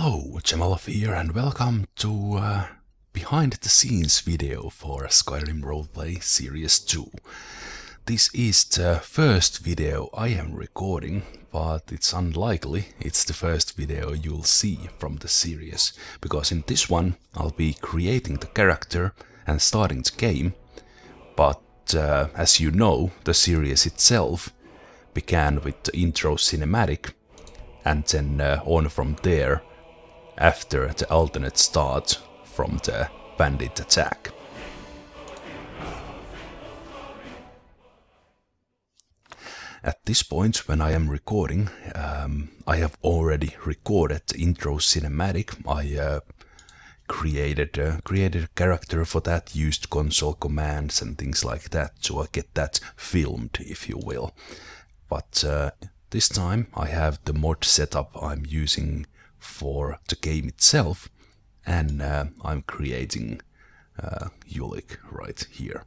Hello, Zemalf here and welcome to behind the scenes video for Skyrim Roleplay Series 2. This is the first video I am recording, but it's unlikely it's the first video you'll see from the series, because in this one I'll be creating the character and starting the game, but as you know, the series itself began with the intro cinematic, and then on from there, after the alternate start from the bandit attack. At this point, when I am recording, I have already recorded the intro cinematic. I created a character for that, used console commands and things like that to get that filmed, if you will. But this time I have the mod setup I'm using for the game itself, and I'm creating Ulik right here.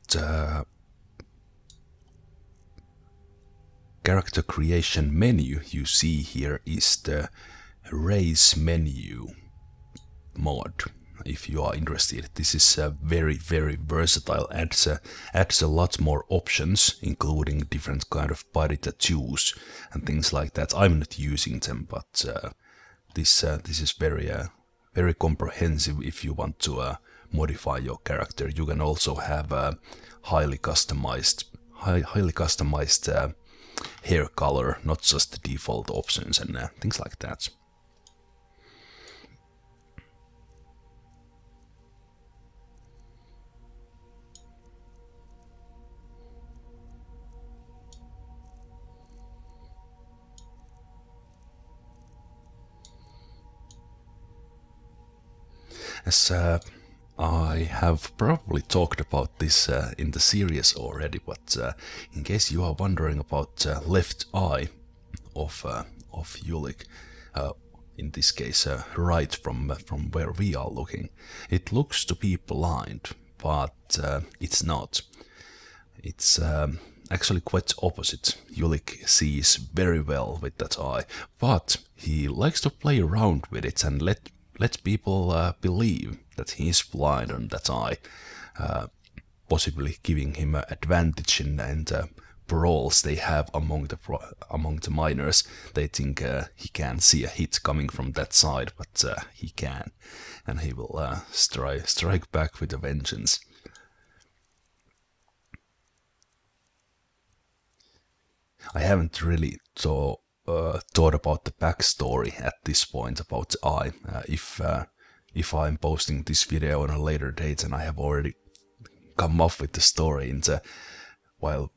The character creation menu you see here is the race menu mod. If you are interested, this is very versatile, adds a lot more options, including different kind of body tattoos and things like that. I'm not using them, but this is very comprehensive. If you want to modify your character, you can also have a highly customized hair color, not just the default options and things like that. As I have probably talked about this in the series already, but in case you are wondering about left eye of Ulik, in this case right from where we are looking, it looks to be blind, but it's not. It's actually quite opposite. Ulik sees very well with that eye, but he likes to play around with it and let people believe that he is blind on that eye, possibly giving him an advantage in the brawls they have among the miners. They think he can't see a hit coming from that side, but he can, and he will strike back with a vengeance. I haven't really thought about the backstory at this point about the eye. If I'm posting this video on a later date and I have already come up with the story in the while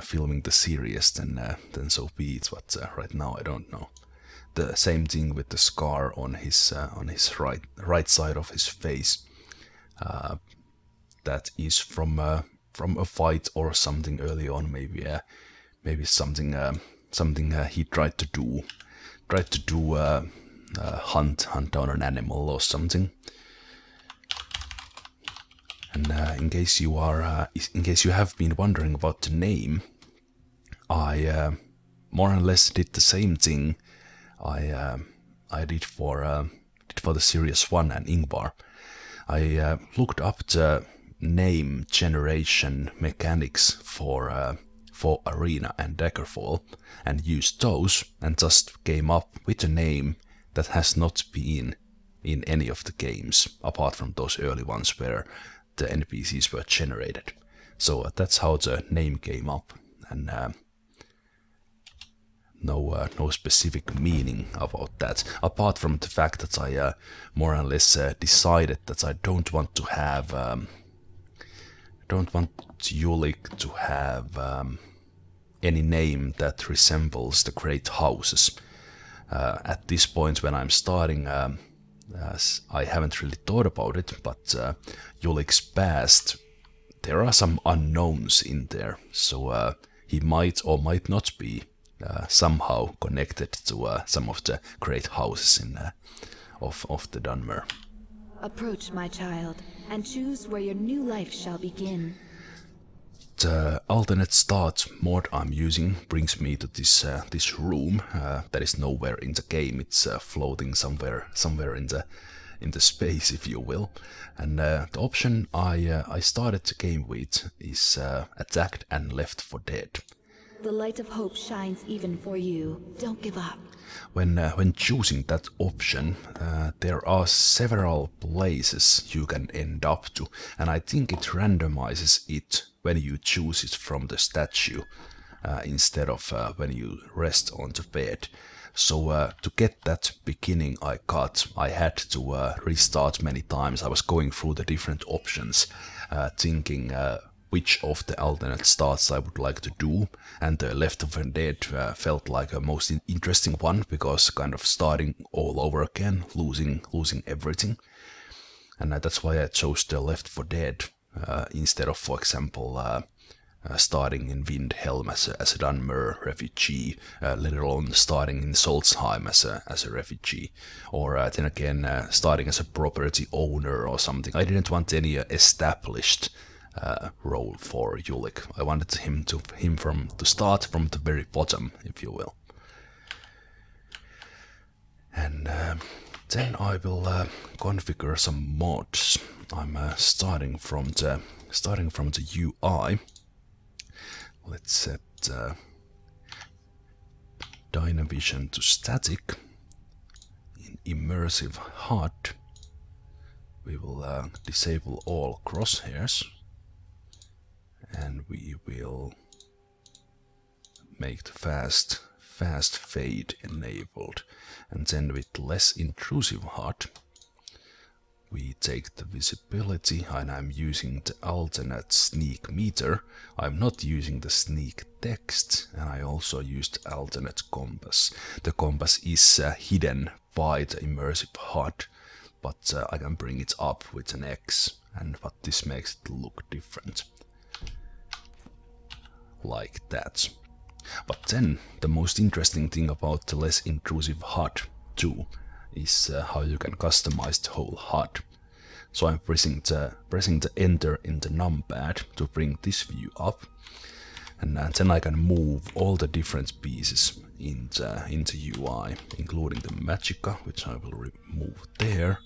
filming the series, then so be it. But right now I don't know. The same thing with the scar on his right side of his face. That is from a fight or something early on. Maybe something he tried to do hunt down an animal or something. And in case you have been wondering about the name, I more or less did the same thing I did for the Series 1 and Ingvar. I looked up the name generation mechanics for Arena and Daggerfall and used those, and just came up with a name that has not been in any of the games apart from those early ones where the NPCs were generated. So that's how the name came up, and no specific meaning about that, apart from the fact that I more or less decided that I don't want Ulik to have any name that resembles the great houses. At this point when I'm starting, I haven't really thought about it, but Ulik's past, there are some unknowns in there, so he might or might not be somehow connected to some of the great houses of the Dunmer. Approach, my child, and choose where your new life shall begin. The alternate start mod I'm using brings me to this this room that is nowhere in the game. It's floating somewhere in the space, if you will. And the option I started the game with is attacked and left for dead. The light of hope shines even for you. Don't give up. When choosing that option, there are several places you can end up to, and I think it randomizes it when you choose it from the statue instead of when you rest on the bed. So to get that beginning I had to restart many times. I was going through the different options, thinking which of the alternate starts I would like to do, and the Left for Dead felt like a most interesting one, because kind of starting all over again, losing everything. And that's why I chose the Left for Dead instead of, for example, starting in Windhelm as a Dunmer refugee, let alone starting in Solstheim as a refugee, or then again starting as a property owner or something. I didn't want any established role for Ulik. I wanted him to start from the very bottom, if you will. And then I will configure some mods. I'm starting from the UI. Let's set Dynavision to static. In immersive HUD, we will disable all crosshairs, and we will make the fast fade enabled. And then with less intrusive HUD, we take the visibility, and I'm using the alternate sneak meter. I'm not using the sneak text, and I also used alternate compass. The compass is hidden by the immersive HUD, but I can bring it up with an X, but this makes it look different. Like that. But then the most interesting thing about the less intrusive HUD too is how you can customize the whole HUD. So I'm pressing the enter in the numpad to bring this view up, and then I can move all the different pieces into UI, including the magicka, which I will remove there,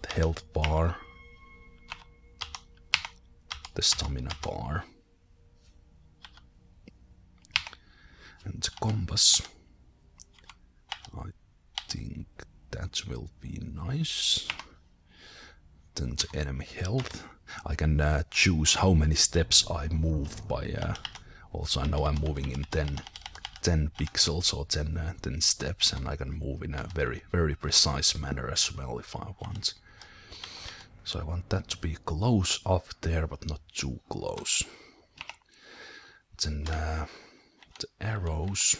the health bar, the stamina bar, and the compass. I think that will be nice. Then the enemy health. I can choose how many steps I move by. Also, I know I'm moving in 10 pixels or 10 steps, and I can move in a very, very precise manner as well if I want. So I want that to be close up there, but not too close. Then the arrows.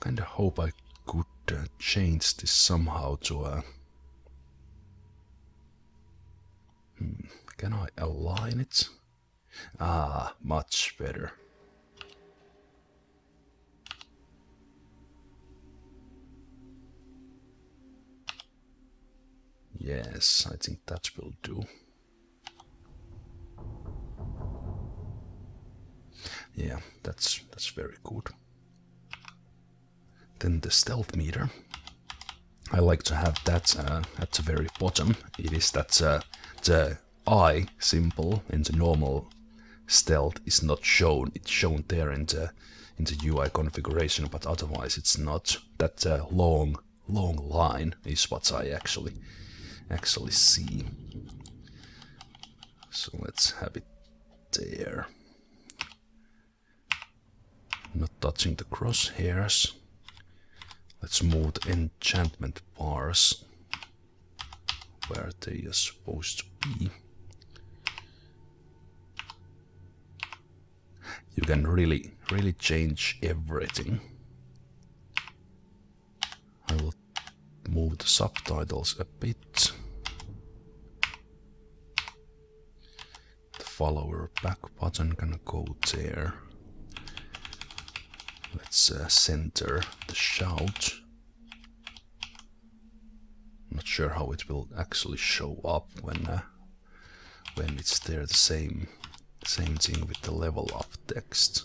Kinda hope I could change this somehow to can I align it? Ah, much better. Yes, I think that will do. Yeah, that's very good. Then the stealth meter. I like to have that at the very bottom. It is that the eye symbol in the normal stealth is not shown. It's shown there in the UI configuration, but otherwise it's not. That long line is what I actually see. So let's have it there. Not touching the crosshairs. Let's move the enchantment bars where they are supposed to be. You can really change everything. I will move the subtitles a bit. The follower back button gonna go there. Let's center the shout. Not sure how it will actually show up when it's there. The same thing with the level up text.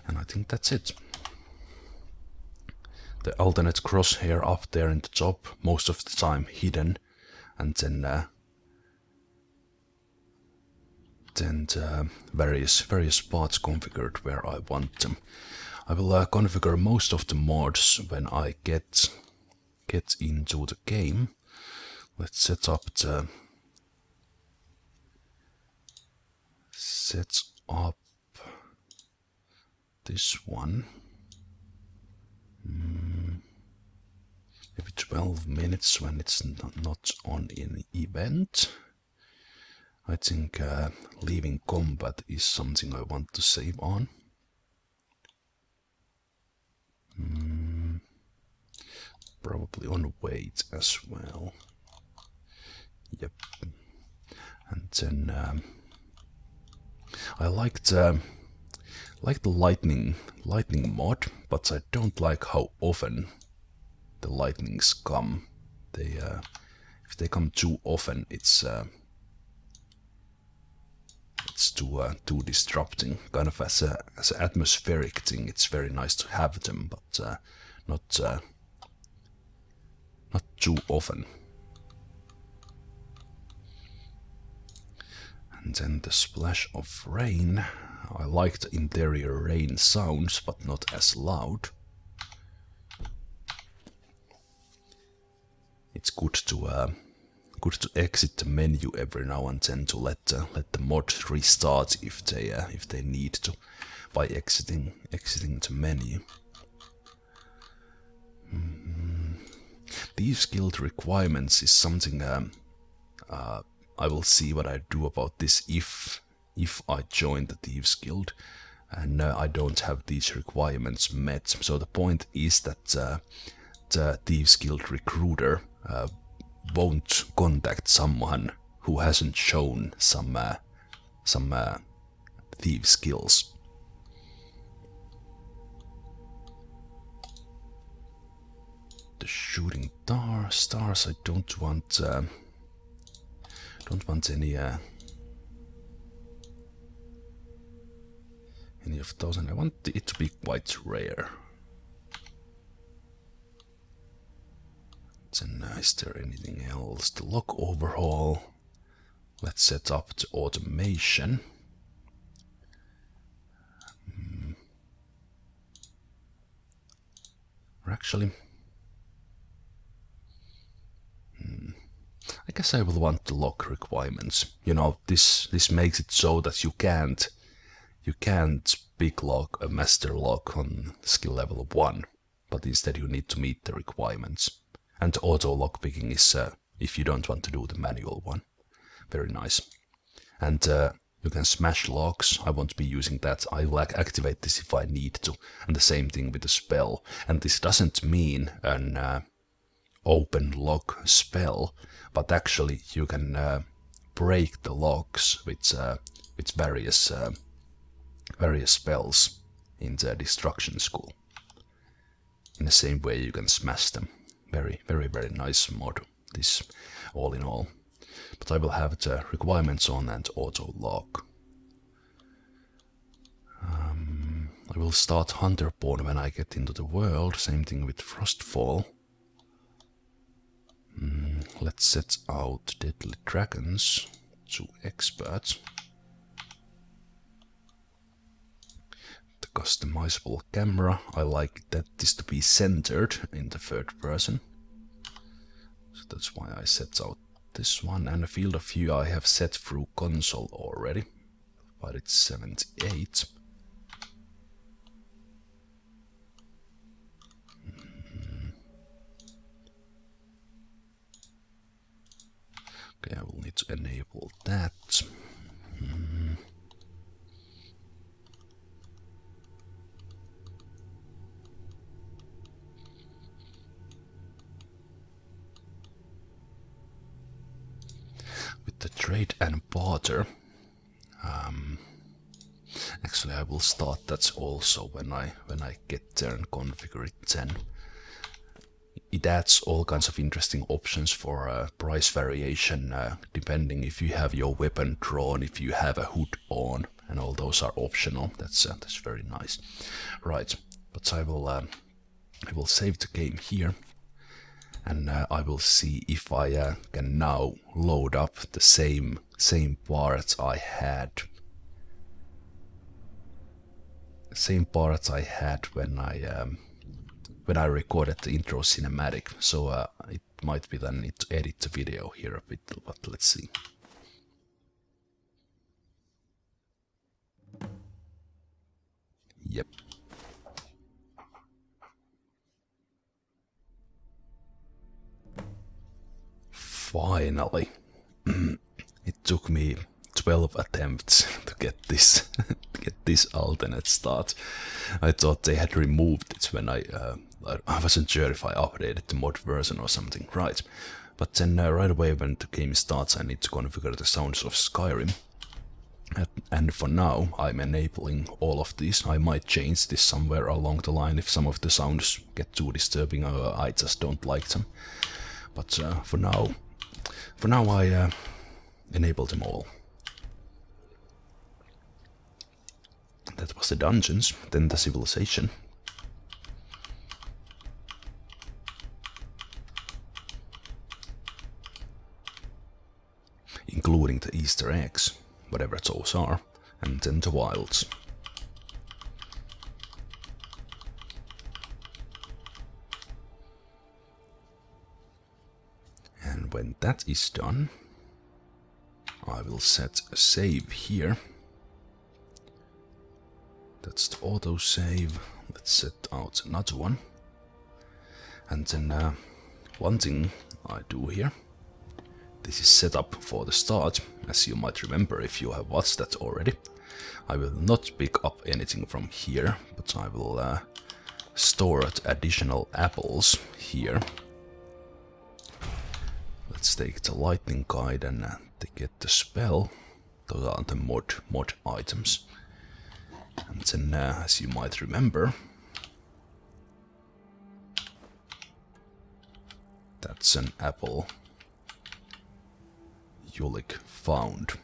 And I think that's it. The alternate crosshair up there in the top, most of the time hidden, and then various parts configured where I want them. I will configure most of the mods when I get into the game. Let's set up this one. Maybe 12 minutes when it's not on an event. I think leaving combat is something I want to save on. Probably on wait as well. Yep. And then I like the lightning mod, but I don't like how often the lightnings come. If they come too often, it's too disrupting. Kind of as an atmospheric thing, it's very nice to have them, but not too often. And then the splash of rain. I like the interior rain sounds, but not as loud. It's good to exit the menu every now and then to let the mod restart if they need to by exiting the menu. Thieves Guild requirements is something I will see what I do about this if I join the Thieves Guild and I don't have these requirements met. So the point is that the Thieves Guild recruiter won't contact someone who hasn't shown some thief skills. The shooting stars. I don't want any of those, and I want it to be quite rare. Then is there anything else? The lock overhaul. Let's set up the automation. Or actually, I guess I will want the lock requirements. You know, this makes it so that you can't big lock a master lock on skill level 1, but instead you need to meet the requirements. And auto lockpicking is if you don't want to do the manual one. Very nice. And you can smash locks. I won't be using that. I will activate this if I need to. And the same thing with the spell. And this doesn't mean an open lock spell, but actually you can break the locks with various spells in the destruction school. In the same way you can smash them. Very, very, very nice mod, this all in all. But I will have the requirements on and auto lock. I will start Hunterborn when I get into the world. Same thing with Frostfall. Let's set out Deadly Dragons to Expert. The customizable camera. I like this to be centered in the third person. So that's why I set out this one. And a field of view I have set through console already, but it's 78. Okay, I will need to enable that. Trade and barter. Actually, I will start that also when I get there and configure it. Then it adds all kinds of interesting options for price variation, depending if you have your weapon drawn, if you have a hood on, and all those are optional. That's very nice. Right, but I will save the game here, and I will see if I can now load up the same parts I had. Same parts I had when I recorded the intro cinematic. So it might be that I need to edit the video here a bit, but let's see. Yep. Finally. It took me 12 attempts to get this alternate start. I thought they had removed it when I wasn't sure if I updated the mod version or something. Right, but then right away when the game starts I need to configure the sounds of Skyrim. And for now I'm enabling all of these. I might change this somewhere along the line if some of the sounds get too disturbing or I just don't like them. But for now I enable them all. That was the dungeons, then the civilization. Including the Easter eggs, whatever those are, and then the wilds. And when that is done, I will set a save here. That's the autosave. Let's set out another one. And then one thing I do here. This is set up for the start, as you might remember if you have watched that already. I will not pick up anything from here, but I will store additional apples here. Let's take the lightning guide and to get the spell. Those are the mod items. And then, as you might remember, that's an apple Ulik found.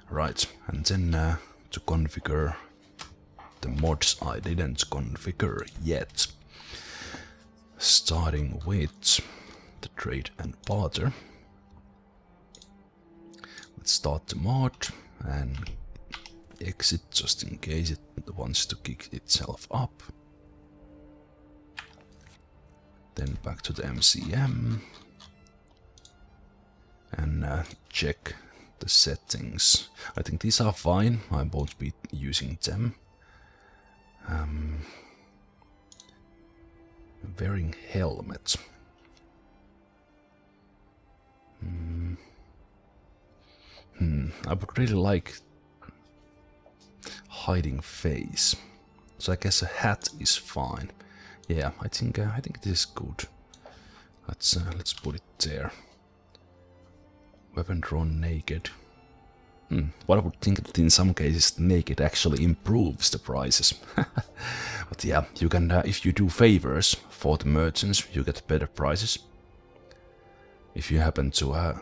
Right, and then to configure the mods I didn't configure yet. Starting with the trade and barter. Let's start the mod and exit just in case it wants to kick itself up. Then back to the MCM and check the settings. I think these are fine, I won't be using them. Wearing helmet. I would really like hiding face, so I guess a hat is fine. Yeah, I think this is good. Let's put it there. Weapon drawn naked. What I would think that in some cases naked actually improves the prices. But yeah, you can if you do favors for the merchants, you get better prices. If you happen to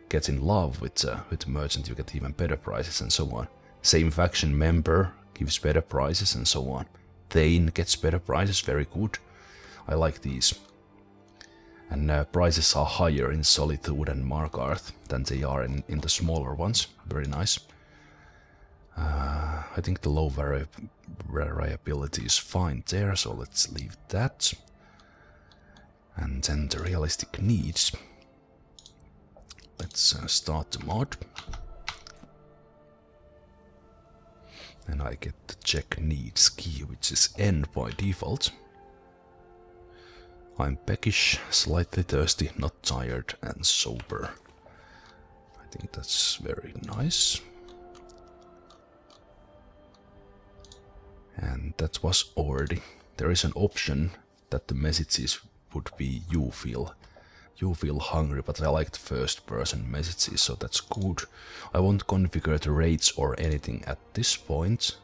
get in love with the merchant, you get even better prices and so on. Same faction member gives better prices and so on. Thane gets better prices, very good. I like these. And prices are higher in Solitude and Markarth than they are in the smaller ones. Very nice. I think the low variability is fine there, so let's leave that. And then the realistic needs. Let's start the mod. And I get the check needs key, which is N by default. I'm peckish, slightly thirsty, not tired, and sober. I think that's very nice. And that was already. There is an option that the messages would be you feel You feel hungry, but I like the first person messages, so that's good. I won't configure the rates or anything at this point.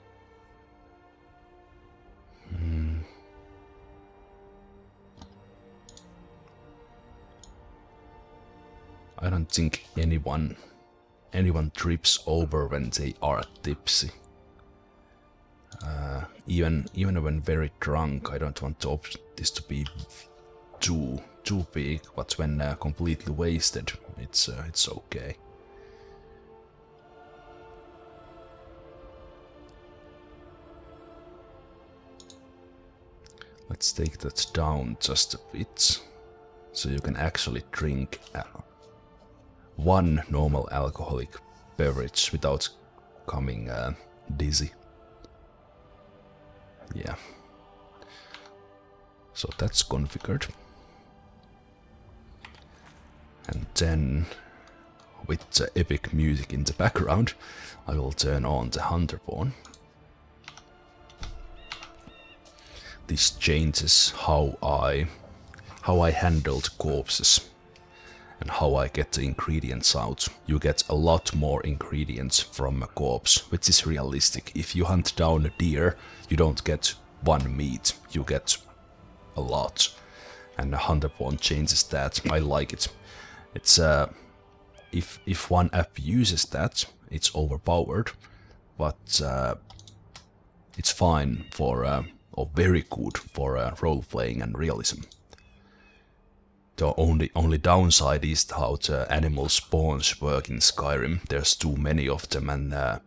I don't think anyone trips over when they are tipsy. Even when very drunk, I don't want this to be too big, but when completely wasted, it's okay. Let's take that down just a bit, so you can actually drink one normal alcoholic beverage without coming dizzy. Yeah. So that's configured. And then, with the epic music in the background, I will turn on the Hunterborn. This changes how I handle the corpses and how I get the ingredients out. You get a lot more ingredients from a corpse, which is realistic. If you hunt down a deer, you don't get one meat, you get a lot. And the Hunterborn changes that. I like it. It's if one app uses that, it's overpowered, but it's fine for or very good for role playing and realism. The only downside is how the animal spawns work in Skyrim. There's too many of them, and I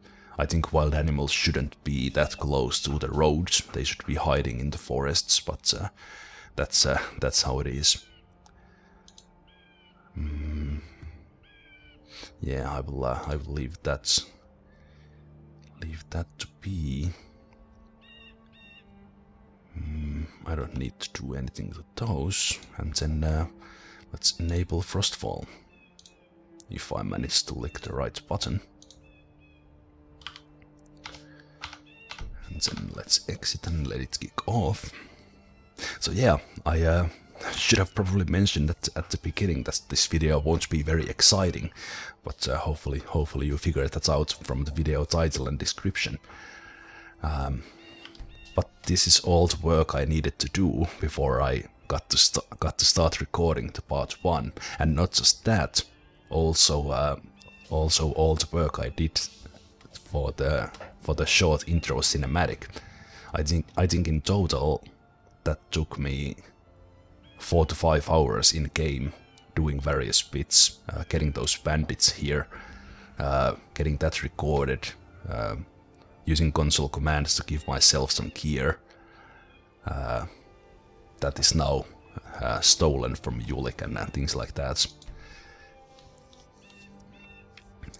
think wild animals shouldn't be that close to the roads. They should be hiding in the forests, but that's how it is. Yeah, I will leave that to be. I don't need to do anything to those, and then let's enable Frostfall. If I manage to click the right button. And then let's exit and let it kick off. So yeah, I should have probably mentioned that at the beginning that this video won't be very exciting, but hopefully you figured that out from the video title and description. But this is all the work I needed to do before I got to start recording the part 1, and not just that, also all the work I did for the short intro cinematic. I think in total that took me 4 to 5 hours in game, doing various bits, getting those bandits here, getting that recorded, using console commands to give myself some gear that is now stolen from Ulik and things like that.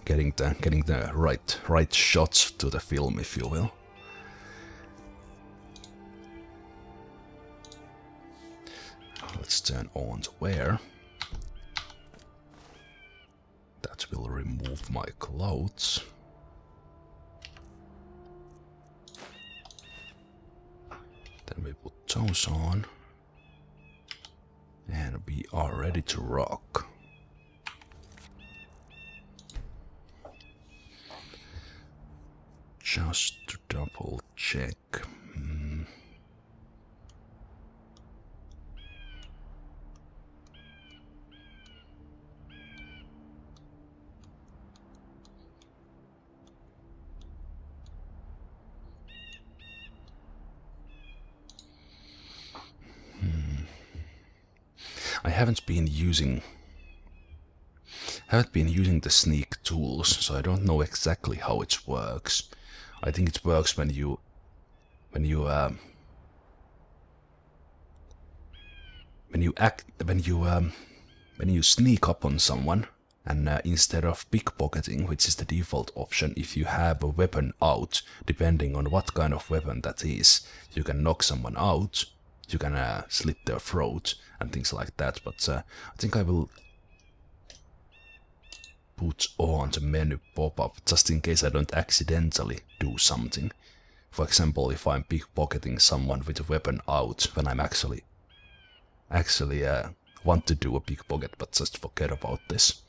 Getting the right shots to the film, if you will. Let's turn on the wear. That will remove my clothes. Then we put those on. And we are ready to rock. Just to double check. I haven't been using the sneak tools, so I don't know exactly how it works. I think it works when you sneak up on someone, and instead of pickpocketing, which is the default option, if you have a weapon out, depending on what kind of weapon that is, you can knock someone out. You can slit their throat and things like that, but I think I will put on the menu pop-up just in case I don't accidentally do something. For example, if I'm pickpocketing someone with a weapon out when I'm actually want to do a pickpocket but just forget about this.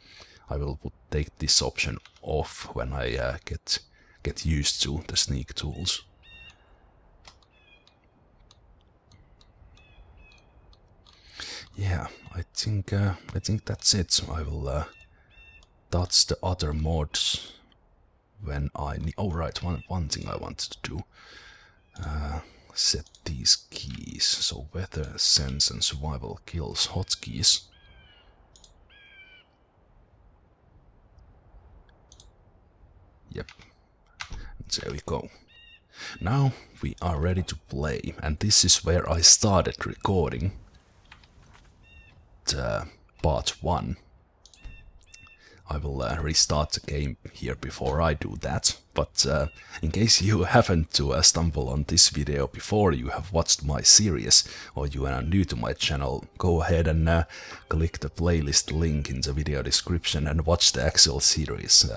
I will take this option off when I get used to the sneak tools. Yeah, I think that's it. I will touch the other mods when I need. Oh right, one thing I wanted to do. Set these keys, so weather, sense and survival kills hotkeys. Yep, and there we go. Now we are ready to play, and this is where I started recording the part 1. I will restart the game here before I do that, but in case you haven't to stumble on this video before you have watched my series, or you are new to my channel, go ahead and click the playlist link in the video description and watch the actual series,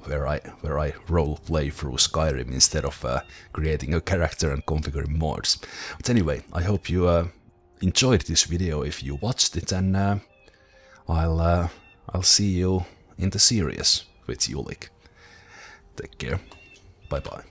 where I role play through Skyrim instead of creating a character and configuring mods. But anyway, I hope you enjoyed this video if you watched it, and I'll see you in the series with Ulik. Take care. Bye bye.